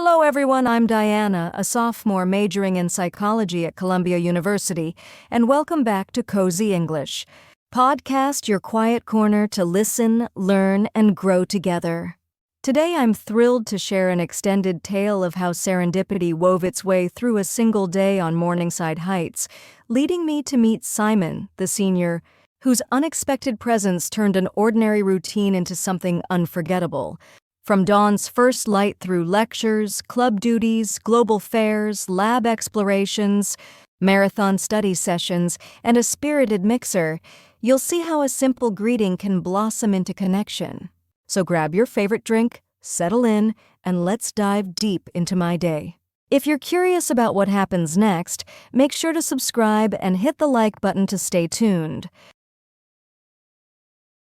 Hello everyone, I'm Diana, a sophomore majoring in psychology at Columbia University, and welcome back to Cozy English. Podcast your quiet corner to listen, learn, and grow together. Today I'm thrilled to share an extended tale of how serendipity wove its way through a single day on Morningside Heights, leading me to meet Simon, the senior, whose unexpected presence turned an ordinary routine into something unforgettable. From dawn's first light through lectures, club duties, global fairs, lab explorations, marathon study sessions, and a spirited mixer, you'll see how a simple greeting can blossom into connection. So grab your favorite drink, settle in, and let's dive deep into my day. If you're curious about what happens next, make sure to subscribe and hit the like button to stay tuned.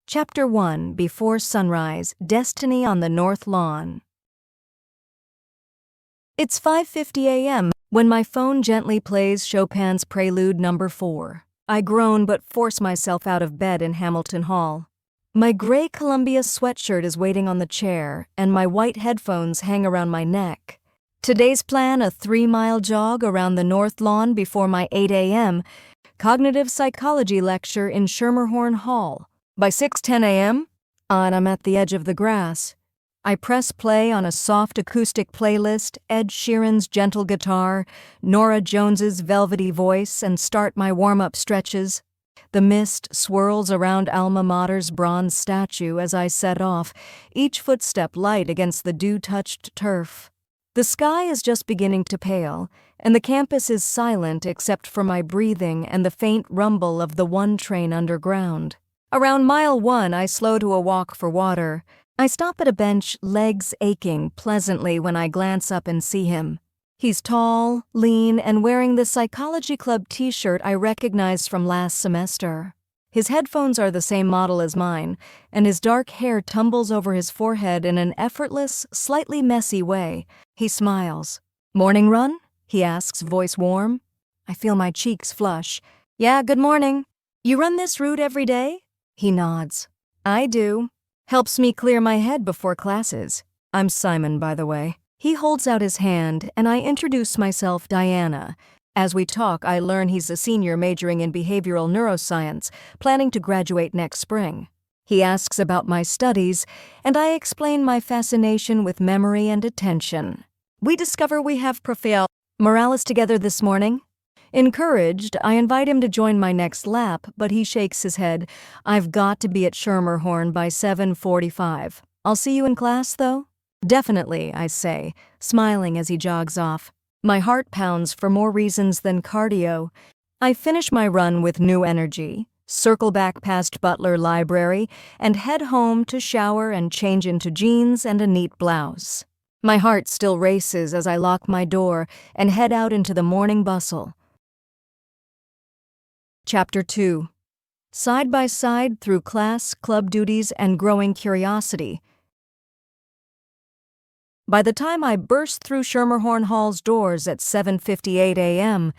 Chapter 1, Before Sunrise, Destiny on the North Lawn. It's 5:50 a.m. when my phone gently plays Chopin's Prelude No. 4. I groan but force myself out of bed in Hamilton Hall. My gray Columbia sweatshirt is waiting on the chair, and my white headphones hang around my neck. Today's plan, a 3-mile jog around the North Lawn before my 8 a.m. cognitive psychology lecture in Schermerhorn Hall. By 6:10 a.m., and I'm at the edge of the grass. I press play on a soft acoustic playlist, Ed Sheeran's gentle guitar, Norah Jones's velvety voice, and start my warm-up stretches. The mist swirls around Alma Mater's bronze statue as I set off, each footstep light against the dew-touched turf. The sky is just beginning to pale, and the campus is silent except for my breathing and the faint rumble of the one train underground. Around mile 1, I slow to a walk for water. I stop at a bench, legs aching pleasantly when I glance up and see him. He's tall, lean, and wearing the Psychology Club t-shirt I recognized from last semester. His headphones are the same model as mine, and his dark hair tumbles over his forehead in an effortless, slightly messy way. He smiles. "Morning run?" he asks, voice warm. I feel my cheeks flush. "Yeah, good morning. You run this route every day?" He nods. "I do. Helps me clear my head before classes." I'm Simon, by the way. He holds out his hand, and I introduce myself, Diana. As we talk, I learn he's a senior majoring in behavioral neuroscience, planning to graduate next spring. He asks about my studies, and I explain my fascination with memory and attention. We discover we have Prof. Morales together this morning. Encouraged, I invite him to join my next lap, but he shakes his head. "I've got to be at Schermerhorn by 7:45. I'll see you in class, though?" "Definitely," I say, smiling as he jogs off. My heart pounds for more reasons than cardio. I finish my run with new energy, circle back past Butler Library, and head home to shower and change into jeans and a neat blouse. My heart still races as I lock my door and head out into the morning bustle. Chapter 2. Side by side through class, club duties, and growing curiosity. By the time I burst through Schermerhorn Hall's doors at 7:58 a.m.,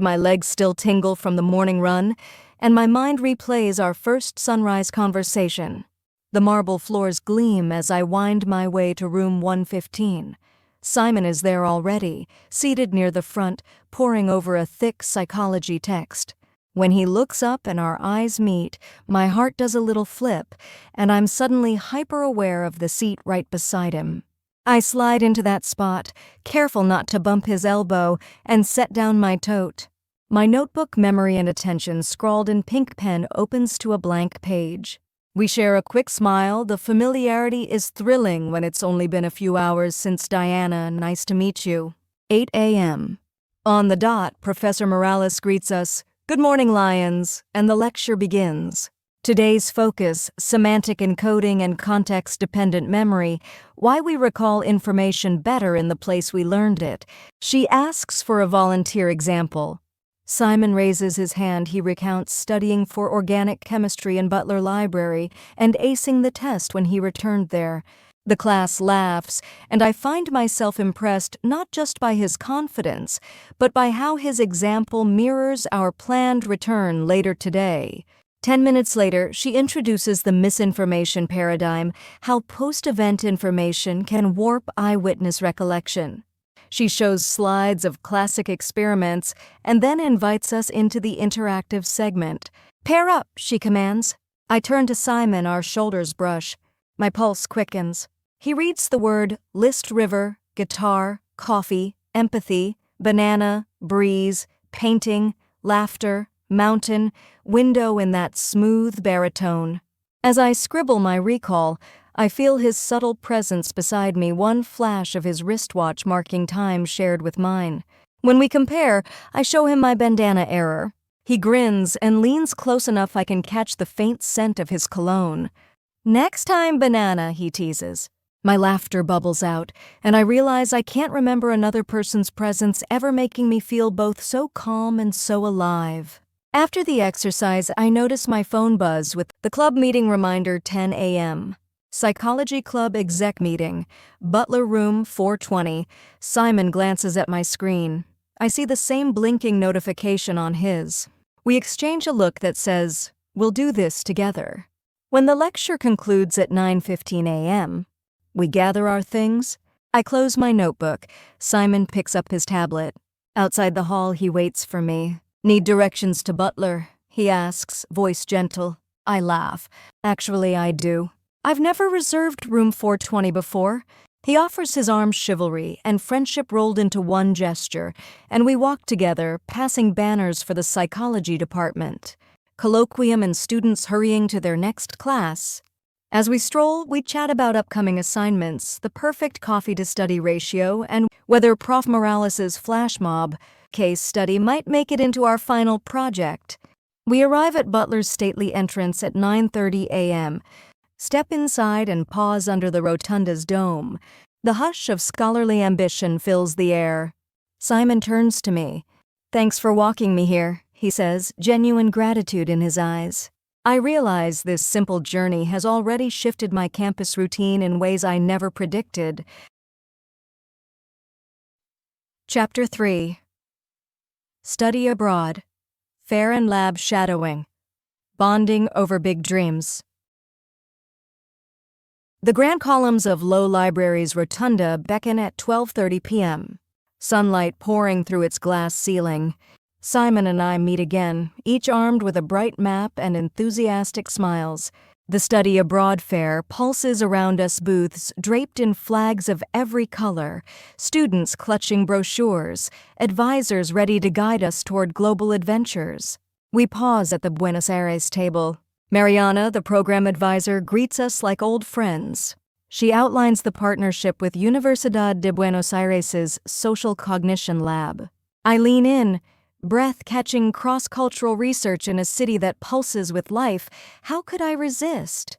my legs still tingle from the morning run, and my mind replays our first sunrise conversation. The marble floors gleam as I wind my way to room 115. Simon is there already, seated near the front, poring over a thick psychology text. When he looks up and our eyes meet, my heart does a little flip, and I'm suddenly hyper-aware of the seat right beside him. I slide into that spot, careful not to bump his elbow, and set down my tote. My notebook, memory, and attention scrawled in pink pen opens to a blank page. We share a quick smile. The familiarity is thrilling when it's only been a few hours since Diana. Nice to meet you. 8 a.m. On the dot, Professor Morales greets us. "Good morning, Lions," and the lecture begins. Today's focus, semantic encoding and context-dependent memory, why we recall information better in the place we learned it. She asks for a volunteer example. Simon raises his hand. He recounts studying for organic chemistry in Butler Library and acing the test when he returned there. The class laughs, and I find myself impressed not just by his confidence, but by how his example mirrors our planned return later today. 10 minutes later, she introduces the misinformation paradigm, how post-event information can warp eyewitness recollection. She shows slides of classic experiments and then invites us into the interactive segment. "Pair up," she commands. I turn to Simon, our shoulders brush. My pulse quickens. He reads the word list: river, guitar, coffee, empathy, banana, breeze, painting, laughter, mountain, window in that smooth baritone. As I scribble my recall, I feel his subtle presence beside me, one flash of his wristwatch marking time shared with mine. When we compare, I show him my bandana error. He grins and leans close enough I can catch the faint scent of his cologne. "Next time, banana," he teases. My laughter bubbles out, and I realize I can't remember another person's presence ever making me feel both so calm and so alive. After the exercise, I notice my phone buzz with the club meeting reminder, 10 a.m. Psychology Club exec meeting, Butler Room 420. Simon glances at my screen. I see the same blinking notification on his. We exchange a look that says, "We'll do this together." When the lecture concludes at 9:15 a.m., we gather our things. I close my notebook. Simon picks up his tablet. Outside the hall, he waits for me. "Need directions to Butler?" he asks, voice gentle. I laugh. "Actually, I do. I've never reserved room 420 before." He offers his arm chivalry, and friendship rolled into one gesture, and we walk together, passing banners for the psychology department. Colloquium and students hurrying to their next class. As we stroll, we chat about upcoming assignments, the perfect coffee-to-study ratio, and whether Prof. Morales' flash mob case study might make it into our final project. We arrive at Butler's stately entrance at 9:30 a.m., step inside and pause under the rotunda's dome. The hush of scholarly ambition fills the air. Simon turns to me. "Thanks for walking me here," he says, genuine gratitude in his eyes. I realize this simple journey has already shifted my campus routine in ways I never predicted. Chapter 3. Study Abroad. Fair and Lab Shadowing. Bonding over Big Dreams. The grand columns of Low Library's rotunda beckon at 12:30 p.m., sunlight pouring through its glass ceiling. Simon and I meet again, each armed with a bright map and enthusiastic smiles. The Study Abroad Fair pulses around us, booths draped in flags of every color, students clutching brochures, advisors ready to guide us toward global adventures. We pause at the Buenos Aires table. Mariana, the program advisor, greets us like old friends. She outlines the partnership with Universidad de Buenos Aires' Social Cognition Lab. I lean in, breath-catching cross-cultural research in a city that pulses with life. How could I resist?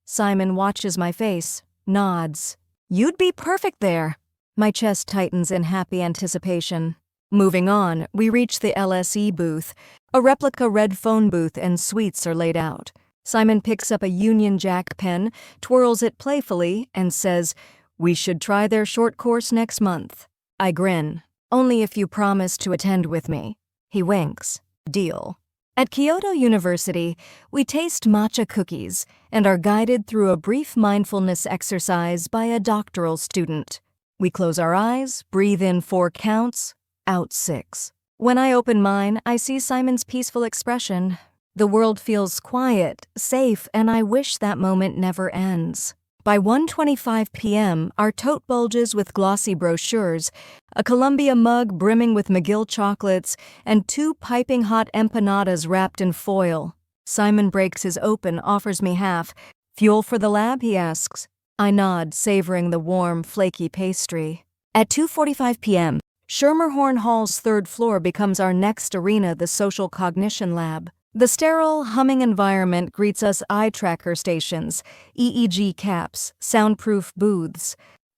Simon watches my face, nods. "You'd be perfect there." My chest tightens in happy anticipation. Moving on, we reach the LSE booth. A replica red phone booth and suites are laid out. Simon picks up a Union Jack pen, twirls it playfully, and says, "We should try their short course next month." I grin. "Only if you promise to attend with me." He winks. "Deal." At Kyoto University, we taste matcha cookies and are guided through a brief mindfulness exercise by a doctoral student. We close our eyes, breathe in 4 counts, out 6. When I open mine, I see Simon's peaceful expression. The world feels quiet, safe, and I wish that moment never ends. By 1:25 p.m., our tote bulges with glossy brochures, a Columbia mug brimming with McGill chocolates, and 2 piping hot empanadas wrapped in foil. Simon breaks his open, offers me half. "Fuel for the lab?" he asks. I nod, savoring the warm, flaky pastry. At 2:45 p.m., Schermerhorn Hall's 3rd floor becomes our next arena, the Social Cognition Lab. The sterile, humming environment greets us eye tracker stations, EEG caps, soundproof booths.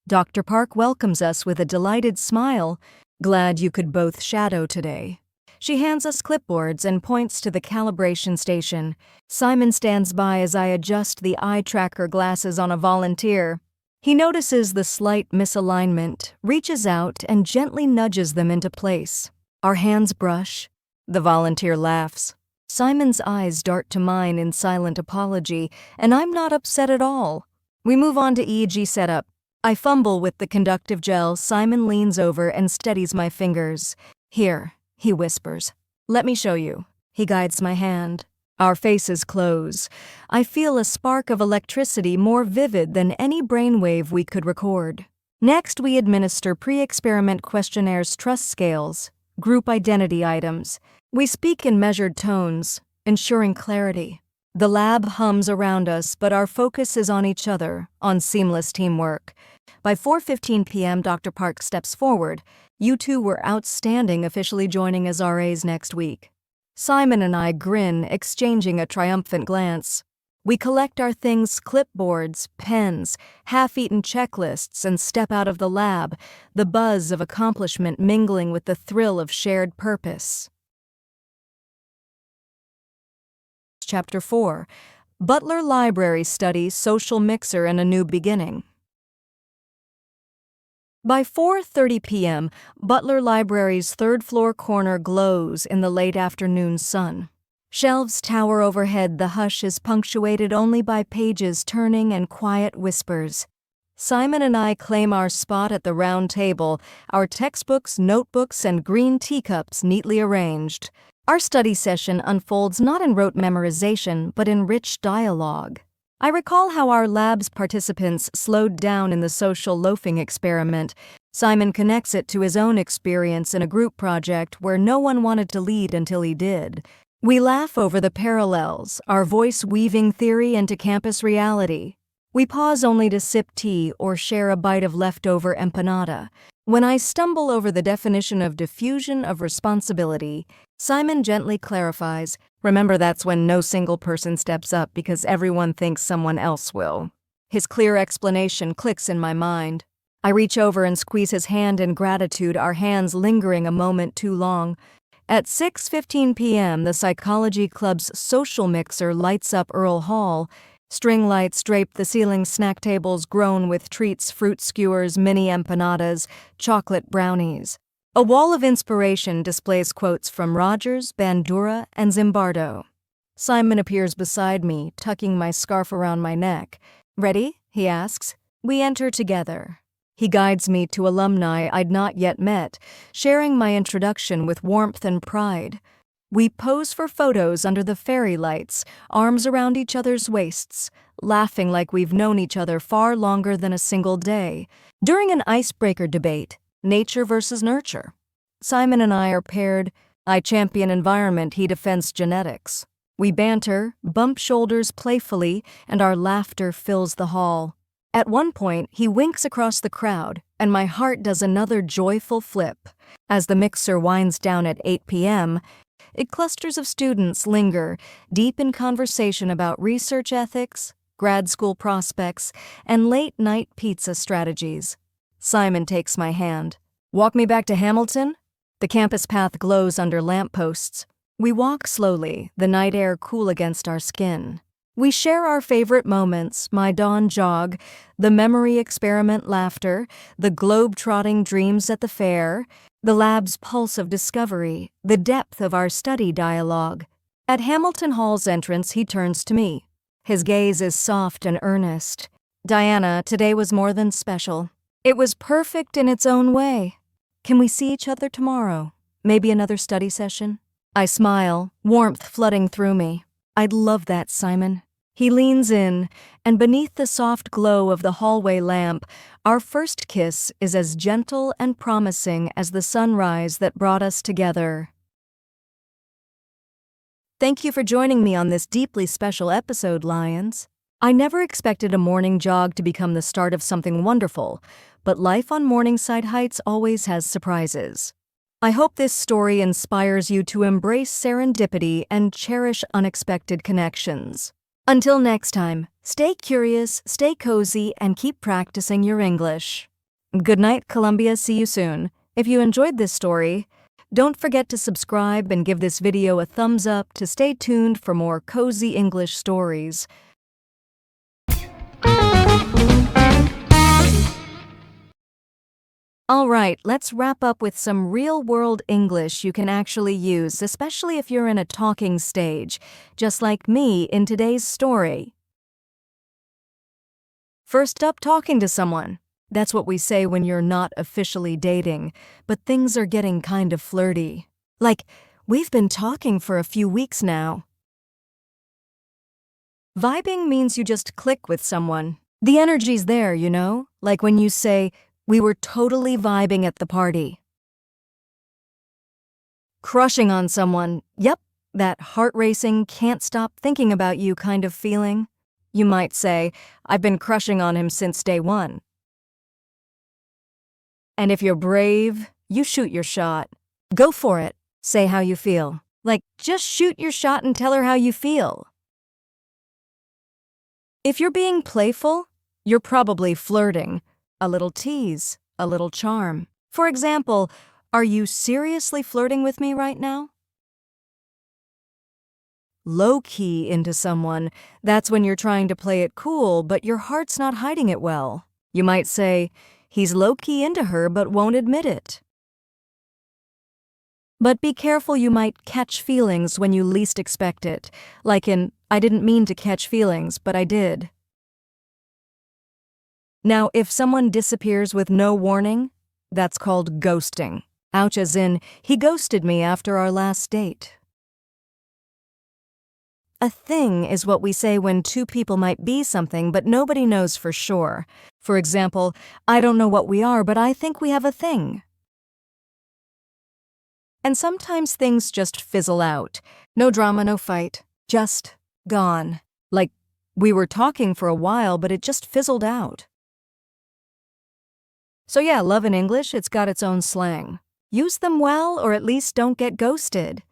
Dr. Park welcomes us with a delighted smile. "Glad you could both shadow today." She hands us clipboards and points to the calibration station. Simon stands by as I adjust the eye tracker glasses on a volunteer. He notices the slight misalignment, reaches out, and gently nudges them into place. Our hands brush. The volunteer laughs. Simon's eyes dart to mine in silent apology, and I'm not upset at all. We move on to EEG setup. I fumble with the conductive gel. Simon leans over and steadies my fingers. Here, he whispers. Let me show you. He guides my hand. Our faces close. I feel a spark of electricity more vivid than any brainwave we could record. Next, we administer pre-experiment questionnaires, trust scales, group identity items. We speak in measured tones, ensuring clarity. The lab hums around us, but our focus is on each other, on seamless teamwork. By 4:15 p.m., Dr. Park steps forward. You two were outstanding, officially joining as RAs next week. Simon and I grin, exchanging a triumphant glance. We collect our things, clipboards, pens, half-eaten checklists, and step out of the lab, the buzz of accomplishment mingling with the thrill of shared purpose. Chapter 4. Butler Library Study, Social Mixer, and a New Beginning. By 4:30 p.m., Butler Library's third-floor corner glows in the late afternoon sun. Shelves tower overhead. The hush is punctuated only by pages turning and quiet whispers. Simon and I claim our spot at the round table, our textbooks, notebooks, and green teacups neatly arranged. Our study session unfolds not in rote memorization, but in rich dialogue. I recall how our lab's participants slowed down in the social loafing experiment. Simon connects it to his own experience in a group project where no one wanted to lead until he did. We laugh over the parallels, our voice weaving theory into campus reality. We pause only to sip tea or share a bite of leftover empanada. When I stumble over the definition of diffusion of responsibility, Simon gently clarifies, remember, that's when no single person steps up because everyone thinks someone else will. His clear explanation clicks in my mind. I reach over and squeeze his hand in gratitude, our hands lingering a moment too long. At 6:15 p.m., the Psychology Club's social mixer lights up Earl Hall. String lights drape the ceiling, snack tables groan with treats, fruit skewers, mini empanadas, chocolate brownies. A wall of inspiration displays quotes from Rogers, Bandura, and Zimbardo. Simon appears beside me, tucking my scarf around my neck. Ready? He asks. We enter together. He guides me to alumni I'd not yet met, sharing my introduction with warmth and pride. We pose for photos under the fairy lights, arms around each other's waists, laughing like we've known each other far longer than a single day. During an icebreaker debate, nature versus nurture, Simon and I are paired. I champion environment, he defends genetics. We banter, bump shoulders playfully, and our laughter fills the hall. At one point, he winks across the crowd, and my heart does another joyful flip. As the mixer winds down at 8 p.m., clusters of students linger, deep in conversation about research ethics, grad school prospects, and late-night pizza strategies. Simon takes my hand. Walk me back to Hamilton? The campus path glows under lampposts. We walk slowly, the night air cool against our skin. We share our favorite moments, my dawn jog, the memory experiment laughter, the globe-trotting dreams at the fair, the lab's pulse of discovery, the depth of our study dialogue. At Hamilton Hall's entrance, he turns to me. His gaze is soft and earnest. Diana, today was more than special. It was perfect in its own way. Can we see each other tomorrow? Maybe another study session? I smile, warmth flooding through me. I'd love that, Simon. He leans in, and beneath the soft glow of the hallway lamp, our first kiss is as gentle and promising as the sunrise that brought us together. Thank you for joining me on this deeply special episode, Lions. I never expected a morning jog to become the start of something wonderful, but life on Morningside Heights always has surprises. I hope this story inspires you to embrace serendipity and cherish unexpected connections. Until next time, stay curious, stay cozy, and keep practicing your English. Good night, Columbia. See you soon. If you enjoyed this story, don't forget to subscribe and give this video a thumbs up to stay tuned for more cozy English stories. All right, let's wrap up with some real-world English you can actually use, especially if you're in a talking stage, just like me in today's story. First up, talking to someone. That's what we say when you're not officially dating, but things are getting kind of flirty. Like, we've been talking for a few weeks now. Vibing means you just click with someone. The energy's there, you know? Like when you say, "We were totally vibing at the party." Crushing on someone. Yep, that heart-racing, can't stop thinking about you kind of feeling. You might say, "I've been crushing on him since day one." And if you're brave, you shoot your shot. Go for it. Say how you feel. Like, just shoot your shot and tell her how you feel. If you're being playful, you're probably flirting. A little tease, a little charm. For example, are you seriously flirting with me right now? Low-key into someone, that's when you're trying to play it cool, but your heart's not hiding it well. You might say, "He's low-key into her but won't admit it." But be careful, you might catch feelings when you least expect it. Like in, "I didn't mean to catch feelings, but I did." Now, if someone disappears with no warning, that's called ghosting. Ouch, as in, he ghosted me after our last date. A thing is what we say when two people might be something, but nobody knows for sure. For example, "I don't know what we are, but I think we have a thing." And sometimes things just fizzle out. No drama, no fight. Just gone. Like, we were talking for a while, but it just fizzled out. So yeah, love in English, it's got its own slang. Use them well, or at least don't get ghosted.